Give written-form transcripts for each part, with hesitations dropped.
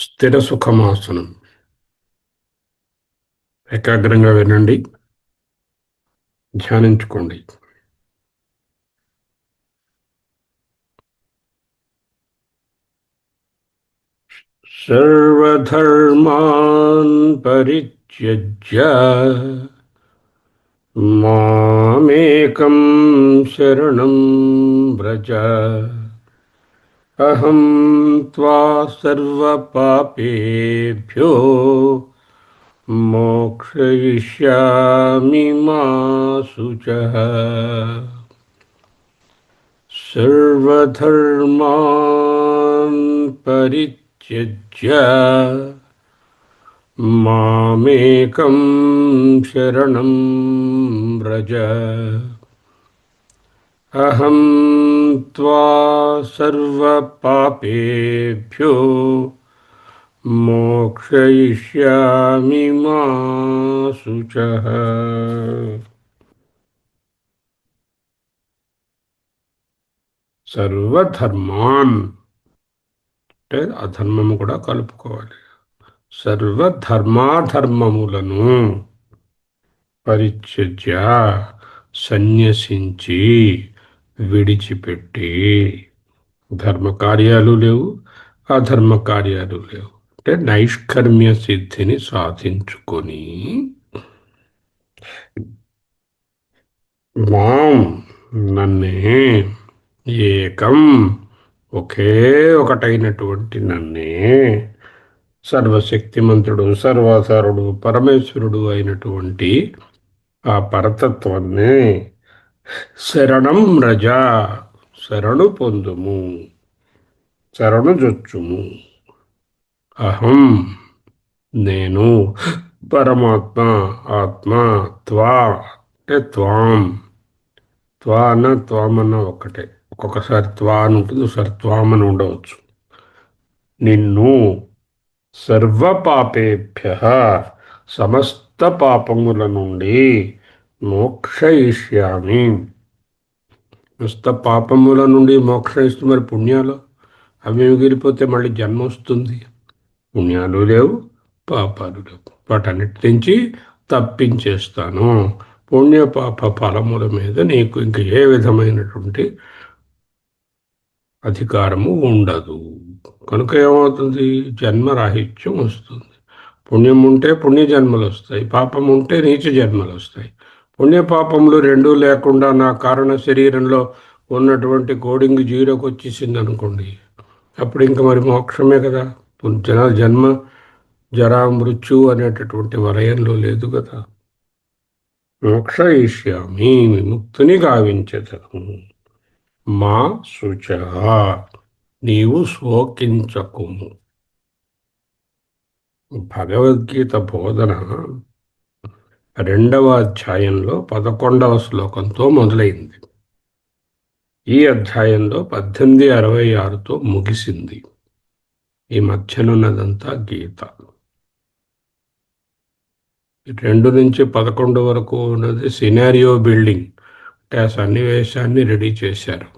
స్థిర సుఖమాసనం. ఏకాగ్రంగా వినండి, ధ్యానించుకోండి. సర్వధర్మాన్ పరిత్యజ్య మామేకం శరణం వ్రజ. అహం త్వా సర్వపాపేభ్యో మోక్షయిష్యామి మా శుచః. సర్వధర్మాన్ పరిత్యజ్య మామేకం శరణం వ్రజ. అహం త్వా సర్వపాపేభ్యో మోక్షయిష్యామి మా శుచః. సర్వధర్మాన్ అంటే అధర్మము కూడా కలుపుకోవాలి. సర్వధర్మాధర్మములను పరిత్యజ్య సన్యసించి విడిచిపెట్టి, ధర్మ కార్యాలు లేవు, అధర్మ కార్యాలు లేవు, అంటే నైష్కర్మ్య సిద్ధిని సాధించుకొని మాం నన్నే ఏకం ఒకే ఒకటైనటువంటి నన్నే సర్వశక్తిమంతుడు సర్వాసారుడు పరమేశ్వరుడు అయినటువంటి ఆ పరతత్వాన్ని శరణం రజ శరణు పొందుము, శరణు జొచ్చుము. అహం నేను, పరమాత్మ ఆత్మ, త్వా అంటే త్వాం, త్వా అన్న త్వామన్న ఒక్కటే. ఒక్కొక్కసారి త్వా అని ఉంటుంది, ఒకసారి త్వామని ఉండవచ్చు. నిన్ను సర్వపాపేభ్య సమస్త పాపముల నుండి మోక్షయిష్యామి. సమస్త పాపముల నుండి మోక్షయిస్తూ మరి పుణ్యాలు అవి మిగిలిపోతే మళ్ళీ జన్మ వస్తుంది. పుణ్యాలు లేవు, పాపాలు లేవు, వాటన్నిటి నుంచి తప్పించేస్తాను. పుణ్యపాప ఫలముల మీద నీకు ఇంక ఏ విధమైనటువంటి అధికారము ఉండదు. కనుక ఏమవుతుంది? జన్మరాహిత్యం వస్తుంది. పుణ్యం ఉంటే పుణ్య జన్మలు వస్తాయి, పాపం ఉంటే నీచ జన్మలు వస్తాయి. పుణ్యపాపములు రెండూ లేకుండా నా కారణ శరీరంలో ఉన్నటువంటి కోడింగ్ జీరోకి వచ్చేసింది అనుకోండి, అప్పుడు ఇంక మరి మోక్షమే కదా. జన్మ జరా మృత్యు అనేటటువంటి వలయంలో లేదు కదా. మోక్షయిష్యామి విముక్తిని గావించదను. మా శుచ నీవు శోకించకుము. భగవద్గీత బోధన 2వ అధ్యాయంలో 11వ శ్లోకంతో మొదలైంది. ఈ అధ్యాయంలో 1866తో ముగిసింది. ఈ మధ్యనున్నదంతా గీత. 2 నుంచి 11 వరకు ఉన్నది సినారియో బిల్డింగ్, అంటే ఆ సన్నివేశాన్ని రెడీ చేశారు.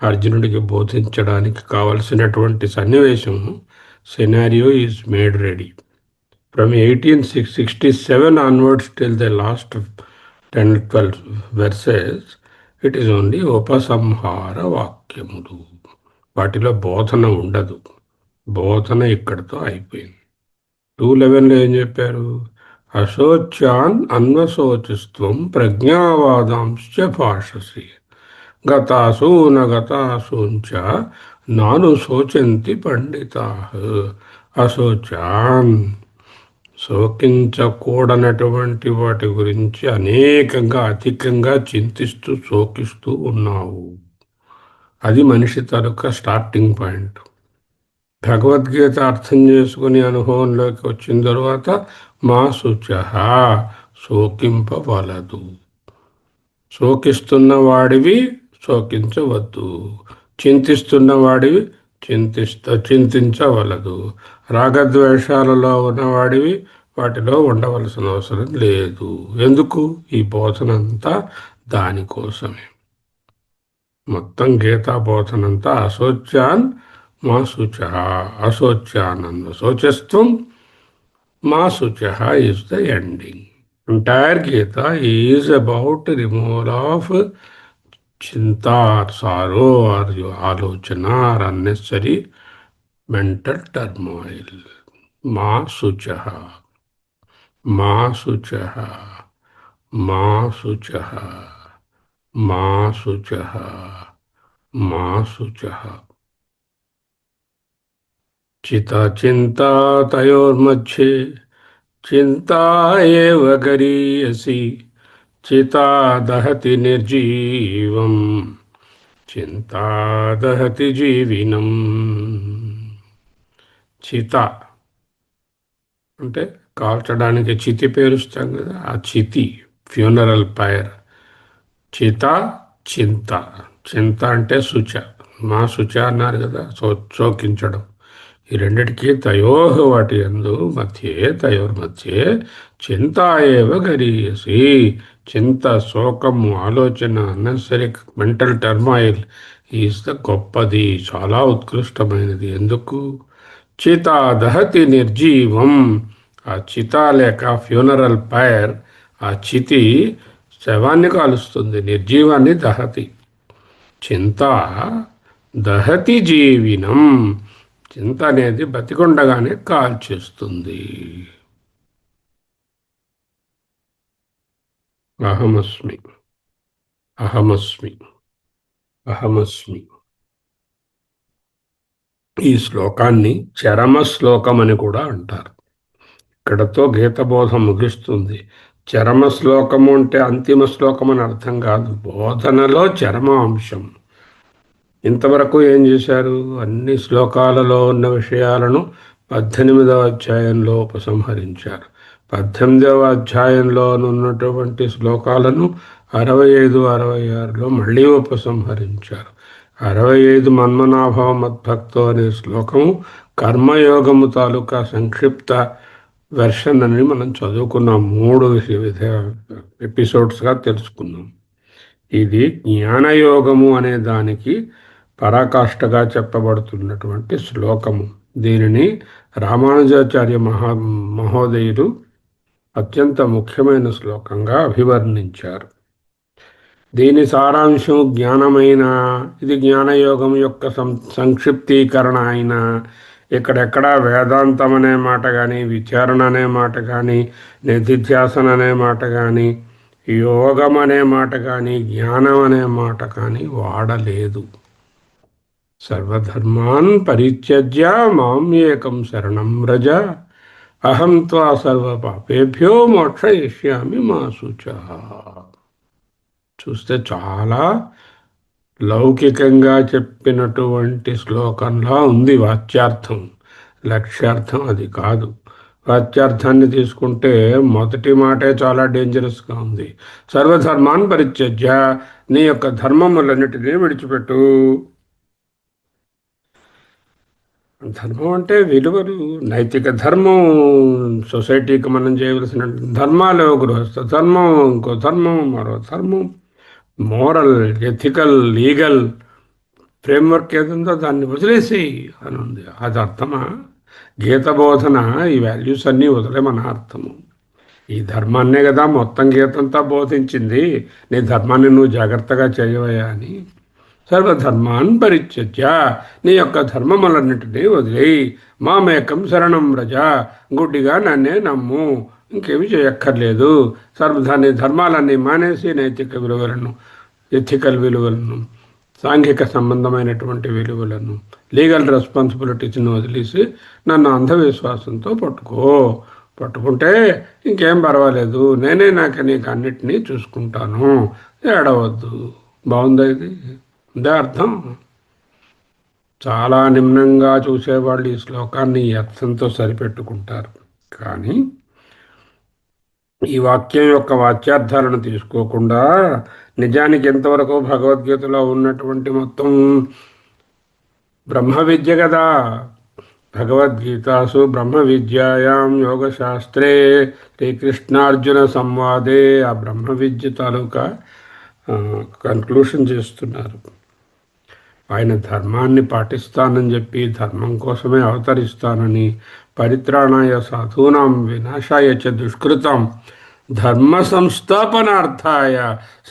అర్జునుడికి బోధించడానికి కావలసినటువంటి సన్నివేశం scenario is made ready. From 1867 onwards till the last 10-12 verses, it is only ఉపసంహార వాక్యములు. వాటిలో బోధన ఉండదు. బోధన ఇక్కడితో అయిపోయింది. 2:11లో ఏం చెప్పారు? అశోచ్యాన్ అన్వశోచిస్త్వం ప్రజ్ఞావాదాంశ్చ భాషసి గతాసు నగతాసూంచ నాను శోచంతి పండితాః. అశోచాన్ శోకించకూడనటువంటి వాటి గురించి అనేకంగా అధికంగా చింతిస్తూ శోకిస్తూ ఉన్నావు. అది మనిషి తాలూకా స్టార్టింగ్ పాయింట్. భగవద్గీత అర్థం చేసుకుని అనుభవంలోకి వచ్చిన తర్వాత మా శుచ శోకింపవలదు. శోకిస్తున్న శోకించవద్దు. చింతిస్తున్న వాడివి చింతించవలదు. రాగద్వేషాలలో ఉన్నవాడివి వాటిలో ఉండవలసిన అవసరం లేదు. ఎందుకు? ఈ బోధనంతా దానికోసమే. మొత్తం గీతా బోధనంతా అశోచ్యాన్ మా శుచ అశోచ్యానంద శోచస్త్వం మా శుచ is the ending. Entire Gita is about removal of చింతా ఆర్ సారో ఆర్ ఆలోచన ఆర్ అన్నెసరీ మెంటల్ టర్మాయిల్. మా శుచ మా శుచ మా శుచ మా శుచ మా శుచ. చితా చింతా తయోర్మధ్యే చింతా ఏవ గరీయసి చితా దహతి నిర్జీవం చింతా దహతి జీవినం. చిత అంటే కాల్చడానికి చితి పేరుస్తాం కదా, ఆ చితి ఫ్యూనరల్ ఫైర్. చిత చింత. చింత అంటే శుచ. మా శుచ అన్నారు కదా, శోకించడం. ఈ రెండిటికి తయోహ వాటి యందు మధ్యే తయోర్మధ్యే చింతా ఏవ గరీయసి. చింత, శోకము, ఆలోచన, unnecessary mental turmoil is the గొప్పది, చాలా ఉత్కృష్టమైనది. ఎందుకు? చితా దహతి నిర్జీవం. ఆ చిత లేక ఫ్యూనరల్ ఫైర్, ఆ చితి శవాన్ని కాలుస్తుంది, నిర్జీవాన్ని దహతి. చింత దహతి జీవినం. చింత అనేది బతికొండగానే కాల్చేస్తుంది. అహమస్మి అహమస్మి అహమస్మి. ఈ శ్లోకాన్ని చరమ శ్లోకం అని కూడా అంటారు. ఇక్కడతో గీతబోధ ముగిస్తుంది. చరమ శ్లోకము అంటే అంతిమ శ్లోకం అని అర్థం కాదు, బోధనలో చరమ అంశం. ఇంతవరకు ఏం చేశారు? అన్ని శ్లోకాలలో ఉన్న విషయాలను 18వ అధ్యాయంలో ఉపసంహరించారు. 18వ అధ్యాయంలో ఉన్నటువంటి శ్లోకాలను 65, 66లో మళ్ళీ ఉపసంహరించారు. 65 మన్మనాభవ మద్భక్తో అనే శ్లోకము కర్మయోగము తాలూకా సంక్షిప్త వెర్షన్ అని మనం చదువుకున్నాం. 3 ఎపిసోడ్స్గా తెలుసుకున్నాం. ఇది జ్ఞానయోగము అనే దానికి పరాకాష్ఠగా చెప్పబడుతున్నటువంటి శ్లోకము. దీనిని రామానుజాచార్య మహోదయులు అత్యంత ముఖ్యమైన శ్లోకంగా అభివర్ణించారు. దీని సారాంశం జ్ఞానమైన, ఇది జ్ఞానయోగం యొక్క సంక్షిప్తీకరణ అయిన, ఇక్కడెక్కడ వేదాంతం అనే మాట కానీ, విచారణ అనే మాట కానీ, నిధిధ్యాసన అనే మాట కానీ, యోగం అనే మాట కానీ, జ్ఞానం అనే మాట కానీ వాడలేదు. సర్వధర్మాన్ పరిత్యజ్య మాం ఏకం శరణం వ్రజ అహం త్వా సర్వ పాపేభ్యో మోక్షయిష్యామి మా శుచః. చూస్తే చాలా లౌకికంగా చెప్పినటువంటి శ్లోకంలా ఉంది వాచ్యార్థం. లక్ష్యార్థం అది కాదు. వాచ్యార్థాన్ని తీసుకుంటే మొదటి మాటే చాలా డేంజరస్గా ఉంది. సర్వధర్మాన్ పరిత్యజ్య, నీ యొక్క ధర్మములన్నిటినీ విడిచిపెట్టు. ధర్మం అంటే విలువలు, నైతిక ధర్మం, సొసైటీకి మనం చేయవలసిన ధర్మాలు, గృహస్థ ధర్మం, ఇంకో ధర్మం, మరో ధర్మం, మోరల్, ఎథికల్, లీగల్ ఫ్రేమ్వర్క్ ఏదుందో దాన్ని వదిలేసి అని ఉంది. అది అర్థమా? గీత బోధన ఈ వాల్యూస్ అన్నీ వదిలేమన అర్థము. ఈ ధర్మాన్నే కదా మొత్తం గీతంతా బోధించింది. నీ ధర్మాన్ని నువ్వు జాగ్రత్తగా చేయవయా అని. సర్వధర్మాన్ పరిత్యజ్య, నీ యొక్క ధర్మములన్నింటినీ వదిలేయి. మామేకం శరణం వ్రజ, గుడ్డిగా నన్నే నమ్ము, ఇంకేమి చేయక్కర్లేదు. సర్వధాని ధర్మాలన్నీ మానేసి నైతిక విలువలను, ఎథికల్ విలువలను, సాంఘిక సంబంధమైనటువంటి విలువలను, లీగల్ రెస్పాన్సిబిలిటీస్ని వదిలేసి నన్ను అంధవిశ్వాసంతో పట్టుకుంటే ఇంకేం పర్వాలేదు, నేనే నీకు అన్నిటినీ చూసుకుంటాను, ఏడవద్దు. బాగుందా ఇది? ఇదే అర్థం. చాలా నిమ్నంగా చూసేవాళ్ళు ఈ శ్లోకాన్ని ఈ అర్థంతో సరిపెట్టుకుంటారు. కానీ ఈ వాక్యం యొక్క వాచ్యార్థాలను తీసుకోకుండా నిజానికి ఎంతవరకు భగవద్గీతలో ఉన్నటువంటి మొత్తం బ్రహ్మ విద్య కదా. భగవద్గీతాసు బ్రహ్మ విద్యాయాం యోగశాస్త్రే శ్రీకృష్ణార్జున సంవాదే ఆ బ్రహ్మ విద్య తాలూకా కన్క్లూషన్ చేస్తున్నారు. ఆయన ధర్మాన్ని పాటిస్తానని చెప్పి ధర్మం కోసమే అవతరిస్తానని పరిత్రాణాయ సాధూనాం వినాశాయ చ దుష్కృతం ధర్మ సంస్థాపనార్థాయ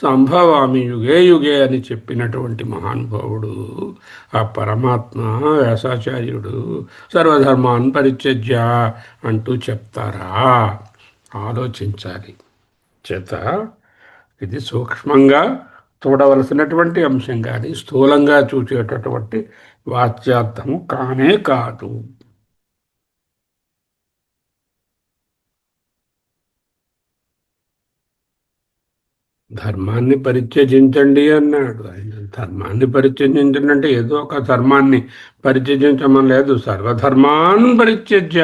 సంభవామి యుగే యుగే అని చెప్పినటువంటి మహానుభావుడు ఆ పరమాత్మ వ్యాసాచార్యుడు సర్వధర్మాన్ పరిత్యజ్య అంటూ చెప్తారా? ఆలోచించాలి. చేత ఇది సూక్ష్మంగా చూడవలసినటువంటి అంశం కానీ స్థూలంగా చూసేటటువంటి వాచ్యార్థము కానే కాదు. ధర్మాన్ని పరిత్యజించండి అన్నాడు ఆయన. ధర్మాన్ని పరిత్యజించండి అంటే ఏదో ఒక ధర్మాన్ని పరిత్యజించమని లేదు. సర్వధర్మాన్ పరిత్యజ్య,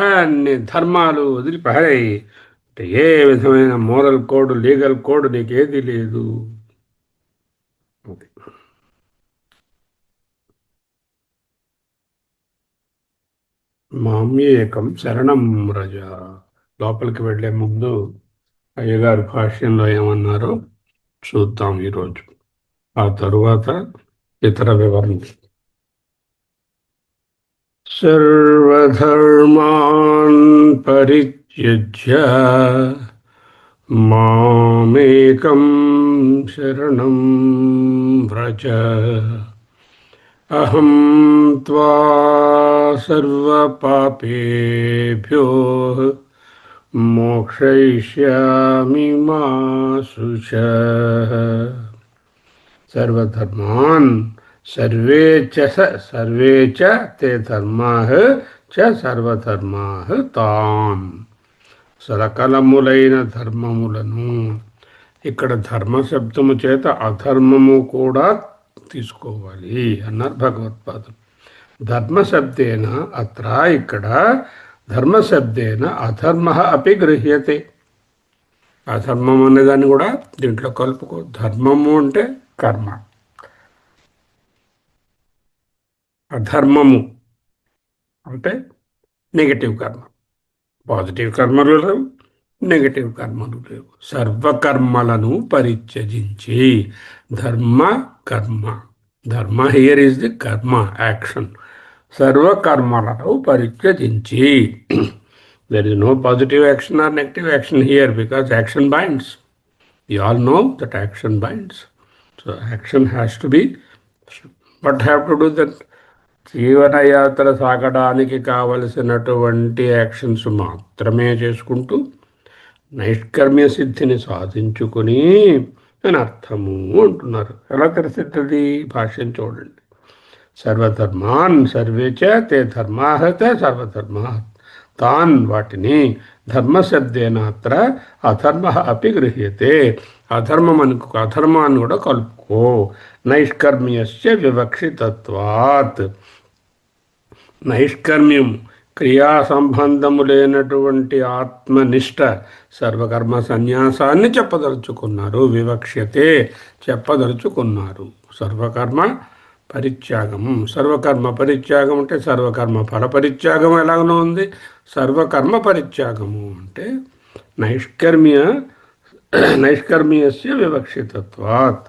అన్ని ధర్మాలు వదిలిపారాయి అంటే ఏ విధమైన మోరల్ కోడ్ లీగల్ కోడ్ నీకేది లేదు. మామ్యేకం శరణం రజ. లోపలికి వెళ్లే ముందు అయ్యగారు భాష్యంలో ఏమన్నారో చూద్దాం ఈరోజు. ఆ తరువాత ఇతర వివరణ. సర్వధర్మాన్ పరిత్యజ్య మామేకం శరణం వ్రజ అహం త్వా సర్వపాపేభ్యో మోక్షయిష్యామి మా శుచః. సర్వధర్మాన్ సర్వే చ తే ధర్మాః చ సర్వధర్మాః తాన్. సకలములైన ధర్మములను, ఇక్కడ ధర్మ శబ్దము చేత అధర్మము కూడా తీసుకోవాలి అన్నారు భగవత్పాదులు. ధర్మశబ్దేన అత్ర ఇక్కడ ధర్మశబ్దేన అధర్మ అపి గృహ్యతే. అధర్మం అనేదాన్ని కూడా దీంట్లో కలుపుకో. ధర్మము అంటే కర్మ, అధర్మము అంటే నెగటివ్ కర్మ. పాజిటివ్ కర్మలు లేవు, నెగటివ్ కర్మలు లేవు. సర్వకర్మలను పరిత్యజించి ధర్మ కర్మ, dharma here is the karma action. సర్వకర్మలను పరిత్యజించి. There is no positive action or negative action here because action binds. You all know that action binds. So action has to be, but have to do that. జీవనయాత్ర సాగడానికి కావలసినటువంటి actions మాత్రమే చేసుకుంటూ నైష్కర్మ్య సిద్ధిని సాధించుకుని అని అర్థము అంటున్నారు. ఎలా తెలిసిద్ది? భాష్యం చూడండి. సర్వధర్మాన్ సర్వే చ తే ధర్మాః చ సర్వధర్మాః తాన్, వాటిని ధర్మశబ్దేన అత్ర అధర్మ అపి గృహ్యతే. అధర్మాన్ని కూడా కలుపుకో. నైష్కర్మ్యస్య వివక్షితత్వాత్. నైష్కర్మ్యం క్రియా సంబంధము లేనటువంటి ఆత్మనిష్ట సర్వకర్మ సన్యాసాన్ని చెప్పదలుచుకున్నారు. వివక్ష్యతే చెప్పదలుచుకున్నారు. సర్వకర్మ పరిత్యాగం. సర్వకర్మ పరిత్యాగం అంటే సర్వకర్మ ఫల పరిత్యాగం ఎలాగనో ఉంది. సర్వకర్మ పరిత్యాగము అంటే నైష్కర్మ్యస్య వివక్షితత్వాత్.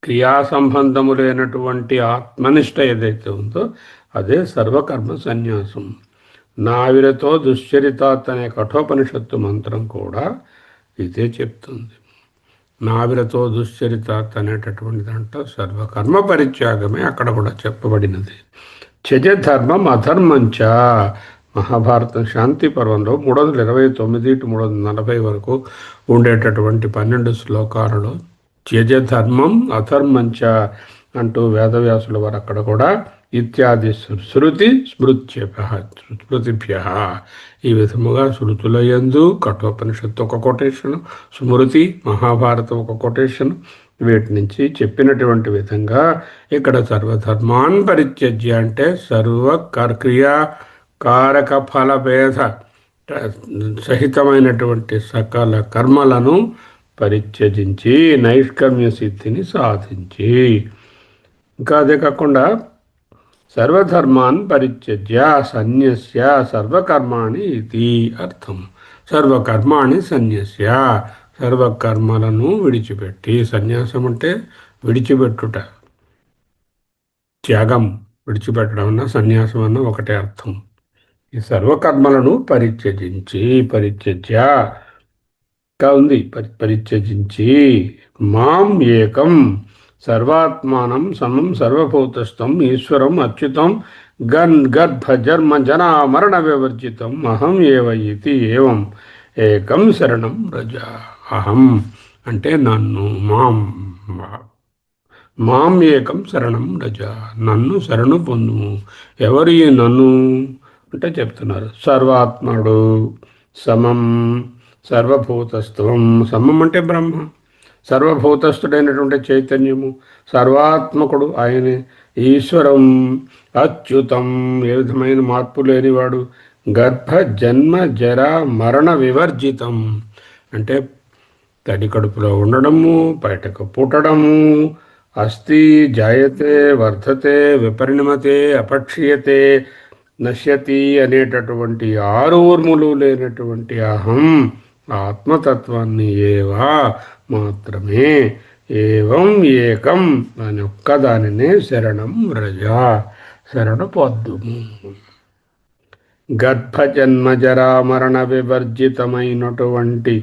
క్రియా సంబంధము లేనటువంటి ఆత్మనిష్ట ఏదైతే ఉందో అదే సర్వకర్మ సన్యాసం. నావిరతో దుశ్చరితాత్ అనే కఠోపనిషత్తు మంత్రం కూడా ఇదే చెప్తుంది. నావిరతో దుశ్చరితాత్ అనేటటువంటి దాంట్లో సర్వకర్మ పరిత్యాగమే అక్కడ కూడా చెప్పబడినది. త్యజ ధర్మం అధర్మంచ. మహాభారతం శాంతి పర్వంలో 329-340 వరకు ఉండేటటువంటి 12 శ్లోకాలలో త్యజ ధర్మం అధర్మంచ అంటూ వేదవ్యాసుల వారు అక్కడ కూడా ఇత్యాది స్మృతిభ్య ఈ విధముగా శృతులయందు కఠోపనిషత్తు ఒక కొటేషన్, స్మృతి మహాభారతం ఒక కొటేషన్, వీటి నుంచి చెప్పినటువంటి విధంగా ఇక్కడ సర్వధర్మాన్ పరిత్యజ్య అంటే సర్వ క్రియా కారక ఫలభేద సహితమైనటువంటి సకల కర్మలను పరిత్యజించి నైష్కర్మ్య సిద్ధిని సాధించి. ఇంకా అదే కాకుండా సర్వధర్మాన్ పరిత్యజ్య సన్యస్య సర్వకర్మాణి ఇది అర్థం. సర్వకర్మాణి సన్యస్య, సర్వకర్మలను విడిచిపెట్టి. సన్యాసం అంటే విడిచిపెట్టుట, త్యాగం, విడిచిపెట్టడం అన్న సన్యాసం అన్న ఒకటే అర్థం. ఈ సర్వకర్మలను పరిత్యజ్య ఉంది, పరిత్యజించి మాం ఏకం సర్వాత్మానం సమం సర్వభూతస్థం ఈశ్వరం అచ్యుతం గర్భ జన్మ జనా మరణ వివర్జితం అహం ఏవ ఇతి ఏవం ఏకం శరణం రజ. అహం అంటే నన్ను, మాం ఏకం శరణం రజ, నన్ను శరణు పొందుము. ఎవరు ఈ నన్ను అంటే చెప్తున్నారు, సర్వాత్ముడు, సమం సర్వభూతస్థం, సమం అంటే బ్రహ్మ, సర్వభూతస్థుడైనటువంటి చైతన్యము, సర్వాత్మకుడు ఆయనే, ఈశ్వరం అచ్యుతం ఏ విధమైన మార్పు లేనివాడు, గర్భ జన్మ జర మరణ వివర్జితం అంటే తడి కడుపులో ఉండడము, బయటకు పుట్టడము, అస్థి జాయతే వర్ధతే విపరిణమతే అపక్షీయతే నశ్యతి అనేటటువంటి ఆరు ఊర్ములు లేనటువంటి అహం ఆత్మతత్వాన్ని ఏవా మాత్రమే, ఏవం ఏకం అని ఒక్కదానినే శరణం వ్రజ, శరణు పొద్దుము. గర్భజన్మజరా మరణ వివర్జితమైనటువంటి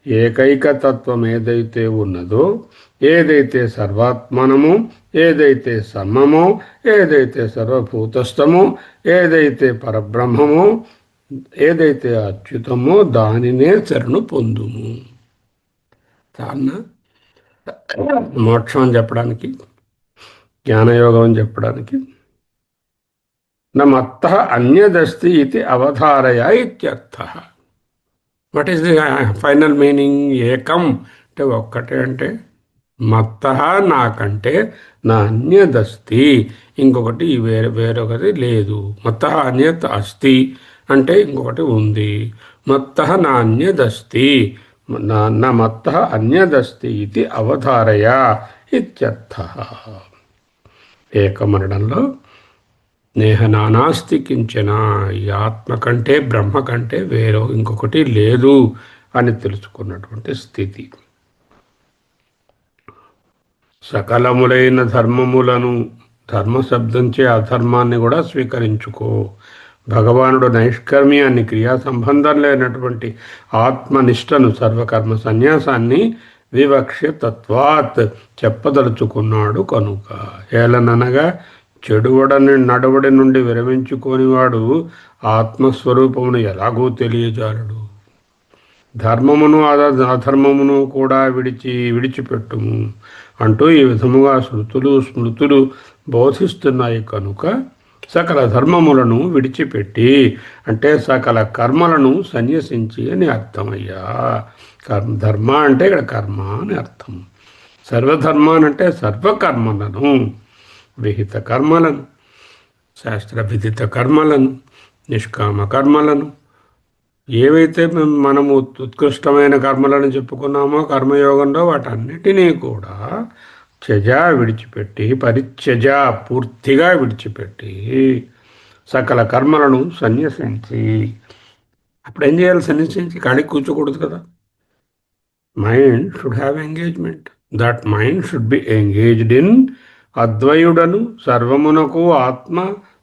ఏకైక తత్వం ఏదైతే ఉన్నదో, ఏదైతే సర్వాత్మనమో, ఏదైతే సమ్మమో, ఏదైతే సర్వభూతస్థమో, ఏదైతే పరబ్రహ్మమో, ఏదైతే అచ్యుతమో దానినే శరణు పొందుము. కారణ మోక్షం అని చెప్పడానికి, జ్ఞానయోగం అని చెప్పడానికి, నా మత్త అన్యదస్తి ఇది అవధారయ ఇత్యర్థ. What is the final meaning? ఏకం అంటే ఒక్కటే, అంటే మత్త నాకంటే నా అన్యదస్తి ఇంకొకటి వేరొకటి లేదు. మత్త అన్యత్ అస్తి అంటే ఇంకొకటి ఉంది. మత్త నా అన్యదస్తి, నా మత్త అన్యదస్తి ఇది అవధారయ ఇత్యర్థ. ఏకమనడంలో నేహ నానాస్తి కించన, ఈ ఆత్మ కంటే బ్రహ్మ కంటే వేరో ఇంకొకటి లేదు అని తెలుసుకున్నటువంటి స్థితి. సకలములైన ధర్మములను, ధర్మశబ్దంచే అధర్మాన్ని కూడా స్వీకరించుకో. భగవానుడు నైష్కర్మ్యాన్ని, క్రియా సంబంధం లేనటువంటి ఆత్మనిష్టను, సర్వకర్మ సన్యాసాన్ని వివక్ష్య తత్వాత్ చెప్పదలుచుకున్నాడు కనుక. ఏలననగా చెడువడని నడవడి నుండి విరమించుకోనివాడు ఆత్మస్వరూపమును ఎలాగూ తెలియజాలడు. ధర్మమును అధర్మమును కూడా విడిచిపెట్టుము అంటూ ఈ విధముగా శృతులు స్మృతులు బోధిస్తున్నాయి కనుక సకల ధర్మములను విడిచిపెట్టి అంటే సకల కర్మలను సన్యసించి అని అర్థమయ్యా. ధర్మ అంటే ఇక్కడ కర్మ అని అర్థం. సర్వధర్మానంటే సర్వకర్మలను, విహిత కర్మలను, శాస్త్ర విధిత కర్మలను, నిష్కామ కర్మలను, ఏవైతే మనము ఉత్కృష్టమైన కర్మలను చెప్పుకున్నామో కర్మయోగంలో వాటన్నిటినీ కూడా త్యజ విడిచిపెట్టి, పరిత్యజ పూర్తిగా విడిచిపెట్టి, సకల కర్మలను సన్యసించి. అప్పుడు ఏం చేయాలి? సన్యసించి ఖాళీ కూర్చోకూడదు కదా. Mind should have engagement. That mind should be engaged in అద్వయుడను సర్వమునకు ఆత్మ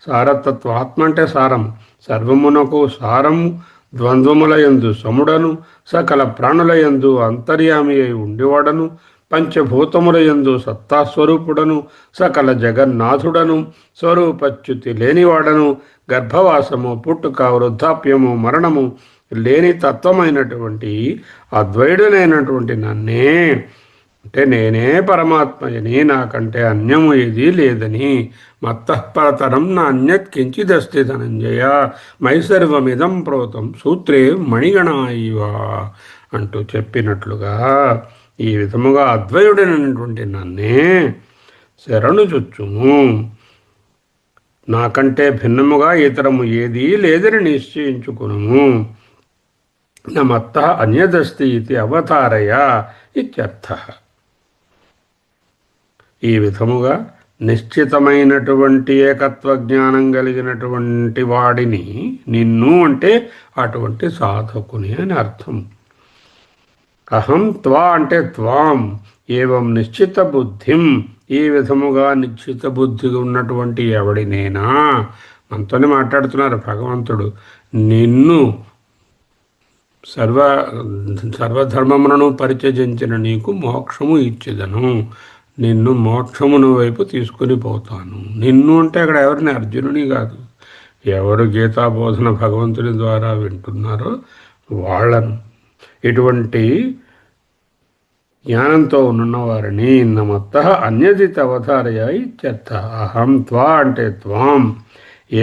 సారతత్వ. ఆత్మ అంటే సారము, సర్వమునకు సారము, ద్వంద్వములయందు సముడను, సకల ప్రాణులయందు అంతర్యామి అయి ఉండేవాడను, పంచభూతములయందు సత్తాస్వరూపుడను, సకల జగన్నాథుడను, స్వరూపచ్యుతి లేనివాడను, గర్భవాసము, పుట్టుక, వృద్ధాప్యము, మరణము లేని తత్వమైనటువంటి అద్వైడునైనటువంటి నన్నే, అంటే నేనే పరమాత్మయని, నాకంటే అన్యము ఏదీ లేదని, మత్తఃపరతరం నా అన్యత్ కించిదస్తి ధనంజయ మైసర్వమిదం ప్రోతం సూత్రే మణిగణ ఇవ అంటూ చెప్పినట్లుగా ఈ విధముగా అద్వయుడైనటువంటి నన్నే శరణు చొచ్చుము. నాకంటే భిన్నముగా ఇతరము ఏదీ లేదని నిశ్చయించుకును. నా మత్త అన్యదస్తి ఇది అవతారయ ఇత్యర్థ. ఈ విధముగా నిశ్చితమైనటువంటి ఏకత్వ జ్ఞానం కలిగినటువంటి వాడిని, నిన్ను అంటే అటువంటి సాధకుని అని అర్థం. అహం త్వా అంటే త్వాం ఏవం నిశ్చిత బుద్ధిం, ఈ విధముగా నిశ్చిత బుద్ధి ఉన్నటువంటి ఎవడినేనా, మనతోనే మాట్లాడుతున్నారు భగవంతుడు, నిన్ను సర్వధర్మములను పరిత్యజించిన నీకు మోక్షము ఇచ్చేదను, నిన్ను మోక్షమును వైపు తీసుకుని పోతాను. నిన్ను అంటే అక్కడ ఎవరిని, అర్జునుని కాదు, ఎవరు గీతాబోధన భగవంతుని ద్వారా వింటున్నారో వాళ్ళను, ఇటువంటి జ్ఞానంతో ఉన్నవారిని. నమత్త అన్యదిత అవతారయ ఇత్యర్థ. అహం త్వా అంటే త్వాం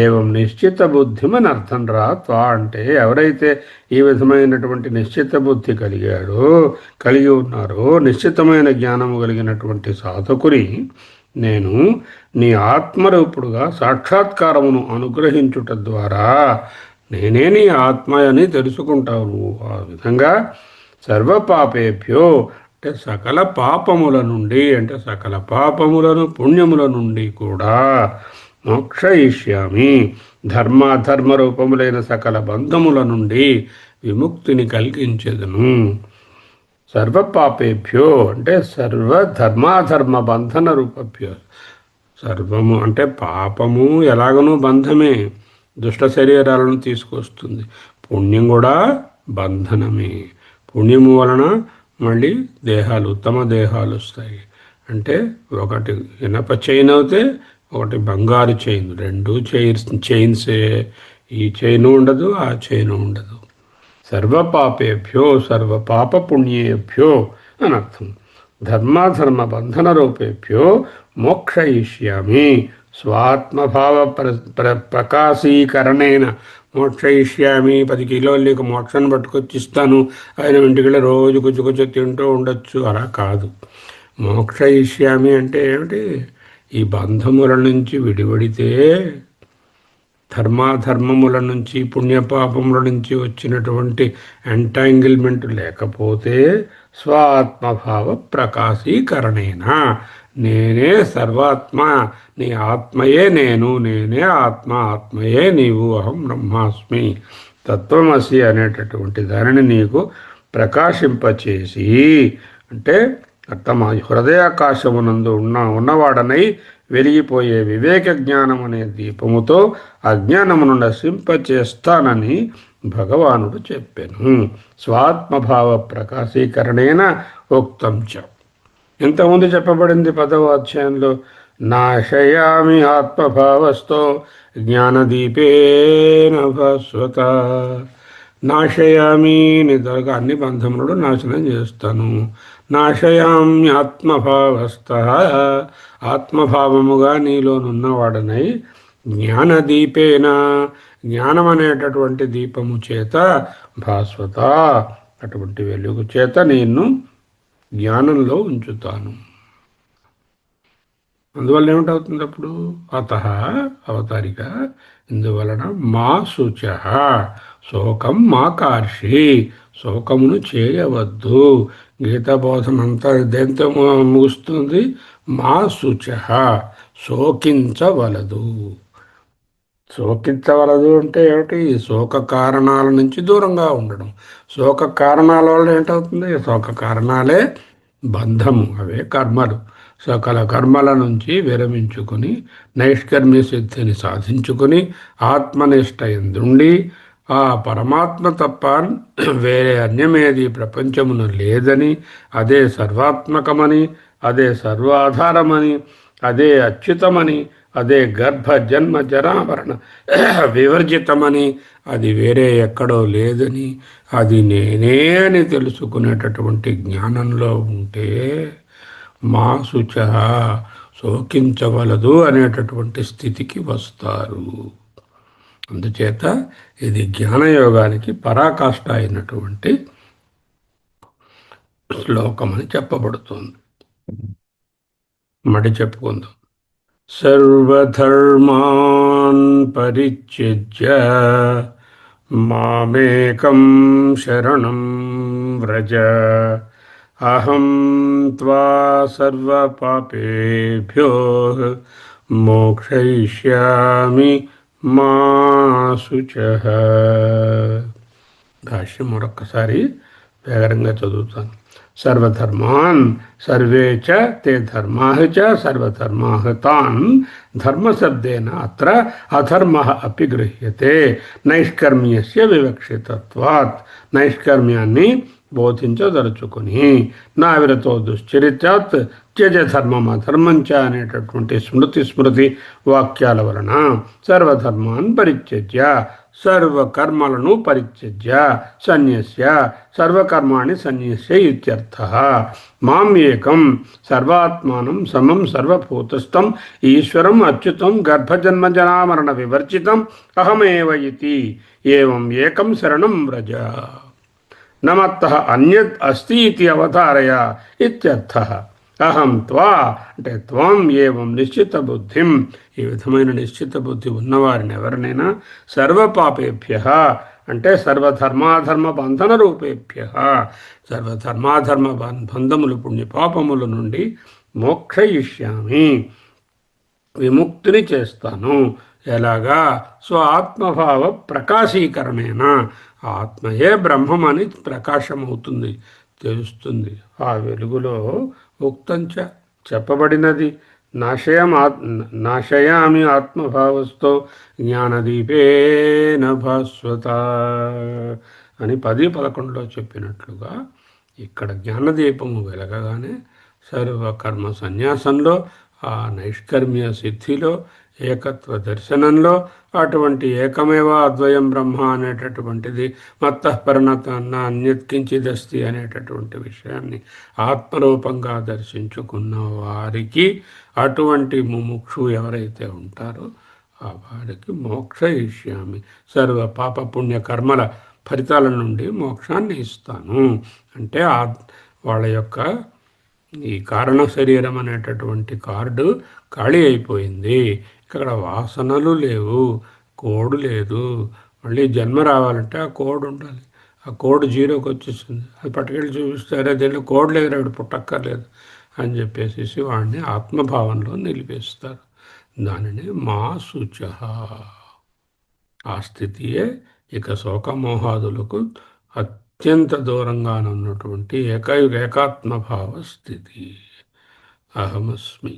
ఏవం నిశ్చిత బుద్ధిమని అర్థం రా. త్వా అంటే ఎవరైతే ఈ విధమైనటువంటి నిశ్చిత బుద్ధి కలిగి ఉన్నారో, నిశ్చితమైన జ్ఞానము కలిగినటువంటి సాధకుని నేను నీ ఆత్మరూపుడుగా సాక్షాత్కారమును అనుగ్రహించుట ద్వారా నేనే నీ ఆత్మ అని తెలుసుకుంటావు. ఆ విధంగా సర్వపాపేభ్యో అంటే సకల పాపముల నుండి, అంటే సకల పాపములను పుణ్యముల నుండి కూడా మోక్షయిష్యామి, ధర్మాధర్మ రూపములైన సకల బంధముల నుండి విముక్తిని కలిగించెదను. సర్వపాపేభ్యో అంటే సర్వధర్మాధర్మ బంధన రూపభ్యో. సర్వము అంటే పాపము ఎలాగనూ బంధమే, దుష్ట శరీరాలను తీసుకొస్తుంది. పుణ్యం కూడా బంధనమే. పుణ్యము వలన మళ్ళీ దేహాలు, ఉత్తమ దేహాలు వస్తాయి. అంటే ఒకటి ఇనప చైన్ అవుతే ఒకటి బంగారు చైన్, రెండు చైన్సే. ఈ చైను ఉండదు, ఆ చైను ఉండదు. సర్వపాపేభ్యో సర్వపాప పుణ్యేభ్యో అనర్థం. ధర్మాధర్మ బంధన రూపేభ్యో మోక్షయిష్యామి స్వాత్మభావ ప్రకాశీకరణేన. మోక్షయిష్యామి 10 కిలోలు నీకు మోక్షాన్ని పట్టుకొచ్చిస్తాను, ఆయన ఇంటికి రోజు కొంచెం తింటూ ఉండొచ్చు, అలా కాదు. మోక్షయిష్యామి అంటే ఏమిటి, ఈ బంధముల నుంచి విడివడితే, ధర్మాధర్మముల నుంచి పుణ్యపాపముల నుంచి వచ్చినటువంటి ఎంటాంగిల్మెంట్ లేకపోతే, స్వాత్మభావ ప్రకాశీకరణేనా, నేనే సర్వాత్మ, నీ ఆత్మయే నేను, నేనే ఆత్మ, ఆత్మయే నీవు, అహం బ్రహ్మాస్మి, తత్వమసి అనేటటువంటి దానిని నీకు ప్రకాశింపచేసి, అంటే తమ హృదయాకాశమునందు ఉన్నవాడనై వెలిగిపోయే వివేక జ్ఞానం అనే దీపముతో అజ్ఞానమును నశింపచేస్తానని భగవానుడు చెప్పాను. స్వాత్మభావ ప్రకాశీకరణేన ఉక్తం చ. ఇంతకుముందు చెప్పబడింది 10వ అధ్యాయంలో, నాశయామి ఆత్మభావస్థో జ్ఞానదీపేన భాస్వత. నాశయామి నిద్రగా అన్ని బంధములను నాశనం చేస్తాను. నాశయామి ఆత్మభావస్థ ఆత్మభావముగా నీలోనున్నవాడనై, జ్ఞానదీపేన జ్ఞానం అనేటటువంటి దీపము చేత, భాస్వత అటువంటి వెలుగు చేత నిన్ను జ్ఞానంలో ఉంచుతాను. అందువల్ల ఏమిటవుతుంది అప్పుడు, అవతారిక, ఇందువలన మా శుచ శోకం మా కార్షి, శోకమును చేయవద్దు. గీతాబోధనంతా దేంతో ముగుస్తుంది, మా శుచ శోకించవలదు. శోకించవలదు అంటే ఏమిటి, శోక కారణాల నుంచి దూరంగా ఉండడం. శోక కారణాల వల్ల ఏంటవుతుంది, శోక కారణాలే బంధము, అవే కర్మలు. సకల కర్మల నుంచి విరమించుకొని నైష్కర్మ్య సిద్ధిని సాధించుకొని ఆత్మనిష్ట ఎందుండి, ఆ పరమాత్మ తప్ప వేరే అన్యమేది ప్రపంచమును లేదని, అదే సర్వాత్మకమని, అదే సర్వాధారమని, అదే అచ్యుతమని, అదే గర్భ జన్మ జరాభరణ వివర్జితమని, అది వేరే ఎక్కడో లేదని, అది నేనే అని తెలుసుకునేటటువంటి జ్ఞానంలో ఉంటే మా శుచ శోకించవలదు అనేటటువంటి స్థితికి వస్తారు. అందుచేత ఇది జ్ఞానయోగానికి పరాకాష్ఠ అయినటువంటి శ్లోకమని చెప్పబడుతుంది. మడి చెప్పుకుందాం. సర్వధర్మాన్ పరిత్యజ్య మామేకం శరణం వ్రజ అహం త్వా సర్వపాపేభ్యో మోక్షయిష్యామి మా శుచః. భాష్యం మరొక్కసారి వేగరంగా చదువుతాను. సర్వధర్మాన్ సర్వే చ తే ధర్మా చ సర్వధర్మా తాన్ ధర్మశబ్దేన అత్ర అధర్మ అపి గృహ్యతే నైష్కర్మ్యస్య వివక్షితత్వాత్. నైష్కర్మ్యాన్ని బోధించదలుచుకుని నా విరతో దుశ్చరిత్యాత్ త్యజ ధర్మం అధర్మం చ అనేటటువంటి స్మృతి వాక్యాల వలన సర్వధర్మాన్ పరిత్యజ్య సర్వకర్మలను పరిత్యజ్య సన్యస్య సర్వకర్మాణి సన్యస్య ఇత్యర్థః. మాం ఏకం సర్వాత్మానం సమం సర్వభూతస్థం ఈశ్వరం అచ్యుతం గర్భజన్మ జనామరణ వివర్జితం అహమేవ ఇతి ఏవం ఏకం శరణం వ్రజ నమత్తః అన్యత్ అస్తి ఇతి అవతారయ ఇత్యర్థః. అహం త్వా అంటే త్వం ఏవం నిశ్చిత బుద్ధిం, ఈ విధమైన నిశ్చిత బుద్ధి ఉన్నవారిని ఎవరినైనా సర్వపాపేభ్య అంటే సర్వధర్మాధర్మ బంధన రూపేభ్య సర్వధర్మాధర్మ బంధములు పుణ్యపాపముల నుండి మోక్షయిష్యామి విముక్తిని చేస్తాను. ఎలాగా? స్వ ఆత్మభావ ప్రకాశీకరణేన ఆత్మయే బ్రహ్మమని ప్రకాశమవుతుంది, తెలుస్తుంది. ఆ వెలుగులో ఉక్తంచ చెప్పబడినది నాశయామి ఆత్మభావస్థో జ్ఞానదీపేన భాస్వత అని 10-11లో చెప్పినట్లుగా ఇక్కడ జ్ఞానదీపము వెలగగానే సర్వకర్మ సన్యాసంలో, ఆ నైష్కర్మ్య సిద్ధిలో, ఏకత్వ దర్శనంలో అటువంటి ఏకమేవ అద్వయం బ్రహ్మ అనేటటువంటిది మత్తఃపరిణతాన్న అన్యత్కించిదస్తి అనేటటువంటి విషయాన్ని ఆత్మరూపంగా దర్శించుకున్న వారికి, అటువంటి ముముక్షు ఎవరైతే ఉంటారో ఆ వారికి మోక్షయిష్యామి సర్వ పాప పుణ్య కర్మల ఫలితాల నుండి మోక్షాన్ని ఇస్తాను. అంటే వాళ్ళ యొక్క ఈ కారణ శరీరం అనేటటువంటి కార్డు ఖాళీ అయిపోయింది. ఇక్కడ వాసనలు లేవు, కోడ్ లేదు. మళ్ళీ జన్మ రావాలంటే ఆ కోడ్ ఉండాలి. ఆ కోడ్ జీరోకి వచ్చేసింది. అది పట్టుకెళ్ళి చూపిస్తారే దీంట్లో కోడ్ లేదు, వాడు పుట్టక్కర్లేదు అని చెప్పేసి వాడిని ఆత్మభావంలో నిలిపేస్తారు. దానిని మా శుచ. ఆ స్థితియే ఇక శోకమోహాదులకు అత్యంత దూరంగానున్నటువంటి ఏకాత్మభావ స్థితి. అహమస్మి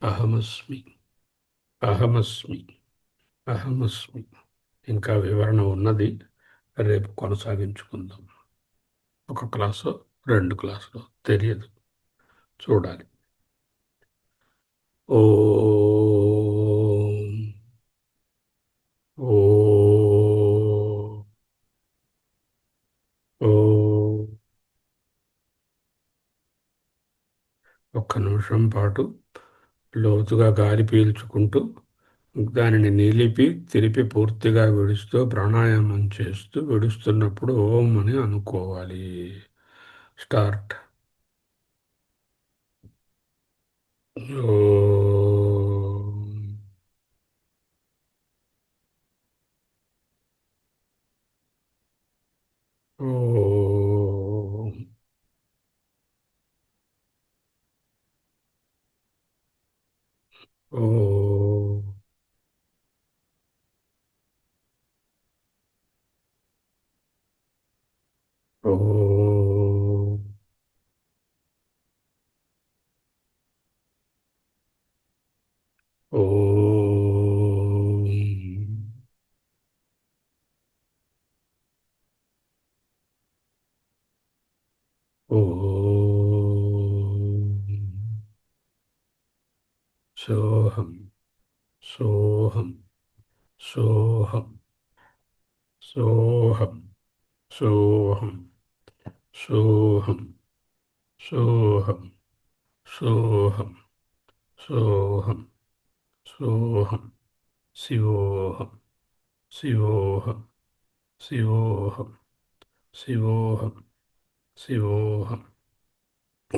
అహమస్మి అహమస్మి అహమస్మి. ఇంకా వివరణ ఉన్నది, రేపు కొనసాగించుకుందాం. ఒక క్లాసు 2 క్లాసులో తెలియదు, చూడాలి. ఓ ఓ ఓ ఒక్క నిమిషం పాటు లోతుగా గాలి పీల్చుకుంటూ దానిని నిలిపి తిరిపి పూర్తిగా విడుస్తూ ప్రాణాయామం చేస్తూ విడుస్తున్నప్పుడు ఓం అని అనుకోవాలి. స్టార్ట్. ఓం ఓం ఓం ఓం ఓం సోహం సోహం సోహం సోహం సోహం సోహం సోహం సోహం సోహం సోహం శివోహం శివోహం శివోహం శివోహం శివోహం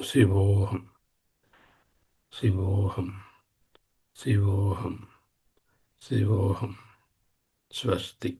శివోహం శివోహం శివోహం శివోహం. స్వస్తి.